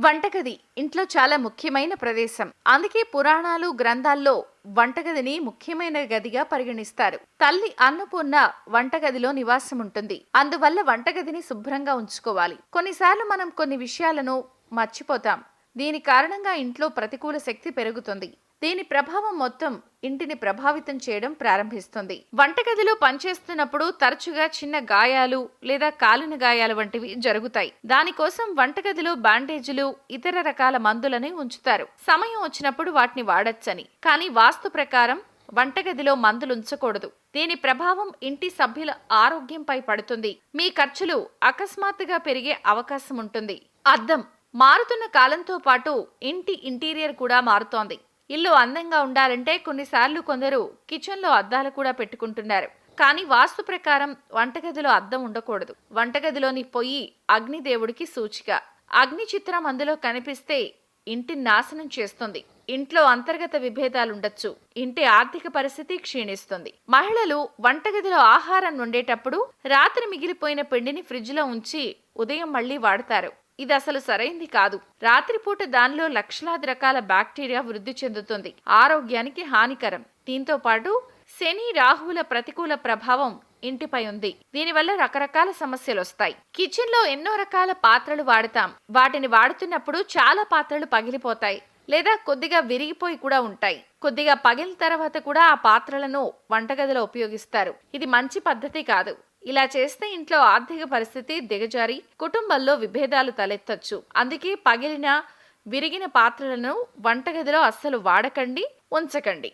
వంటగది ఇంట్లో చాలా ముఖ్యమైన ప్రదేశం. అందుకే పురాణాలు, గ్రంథాల్లో వంటగదిని ముఖ్యమైన గదిగా పరిగణిస్తారు. తల్లి అన్నపూర్ణ వంటగదిలో నివాసం ఉంటుంది. అందువల్ల వంటగదిని శుభ్రంగా ఉంచుకోవాలి. కొన్నిసార్లు మనం కొన్ని విషయాలను మర్చిపోతాం. దీని కారణంగా ఇంట్లో ప్రతికూల శక్తి పెరుగుతుంది. దీని ప్రభావం మొత్తం ఇంటిని ప్రభావితం చేయడం ప్రారంభిస్తుంది. వంటగదిలో పనిచేస్తున్నప్పుడు తరచుగా చిన్న గాయాలు లేదా కాలిన గాయాలు వంటివి జరుగుతాయి. దానికోసం వంటగదిలో బ్యాండేజీలు, ఇతర రకాల మందులని ఉంచుతారు. సమయం వచ్చినప్పుడు వాటిని వాడొచ్చని. కానీ వాస్తు ప్రకారం వంటగదిలో మందులు ఉంచకూడదు. దీని ప్రభావం ఇంటి సభ్యుల ఆరోగ్యంపై పడుతుంది. మీ ఖర్చులు అకస్మాత్తుగా పెరిగే అవకాశం ఉంటుంది. అద్దం మారుతున్న కాలంతో పాటు ఇంటి ఇంటీరియర్ కూడా మారుతోంది. ఇల్లు అందంగా ఉండాలంటే కొన్నిసార్లు కొందరు కిచెన్లో అద్దాలు కూడా పెట్టుకుంటున్నారు. కానీ వాస్తు ప్రకారం వంటగదిలో అద్దం ఉండకూడదు. వంటగదిలోని పొయ్యి అగ్నిదేవుడికి సూచిక. అగ్ని చిత్రం అందులో కనిపిస్తే ఇంటిని నాశనం చేస్తుంది. ఇంట్లో అంతర్గత విభేదాలుండొచ్చు. ఇంటి ఆర్థిక పరిస్థితి క్షీణిస్తుంది. మహిళలు వంటగదిలో ఆహారం వండేటప్పుడు రాత్రి మిగిలిపోయిన పిండిని ఫ్రిడ్జ్లో ఉంచి ఉదయం మళ్లీ వాడతారు. ఇది అసలు సరైంది కాదు. రాత్రిపూట దానిలో లక్షలాది రకాల బ్యాక్టీరియా వృద్ధి చెందుతుంది. ఆరోగ్యానికి హానికరం. దీంతో పాటు శని, రాహువుల ప్రతికూల ప్రభావం ఇంటిపై ఉంది. దీనివల్ల రకరకాల సమస్యలు వస్తాయి. కిచెన్ లో ఎన్నో రకాల పాత్రలు వాడతాం. వాటిని వాడుతున్నప్పుడు చాలా పాత్రలు పగిలిపోతాయి లేదా కొద్దిగా విరిగిపోయి కూడా ఉంటాయి. కొద్దిగా పగిలిన తర్వాత కూడా ఆ పాత్రలను వంటగదిలో ఉపయోగిస్తారు. ఇది మంచి పద్ధతి కాదు. ఇలా చేస్తే ఇంట్లో ఆర్థిక పరిస్థితి దిగజారి కుటుంబంలో విభేదాలు తలెత్తొచ్చు. అందుకే పగిలిన, విరిగిన పాత్రలను వంటగదిలో అస్సలు వాడకండి, ఉంచకండి.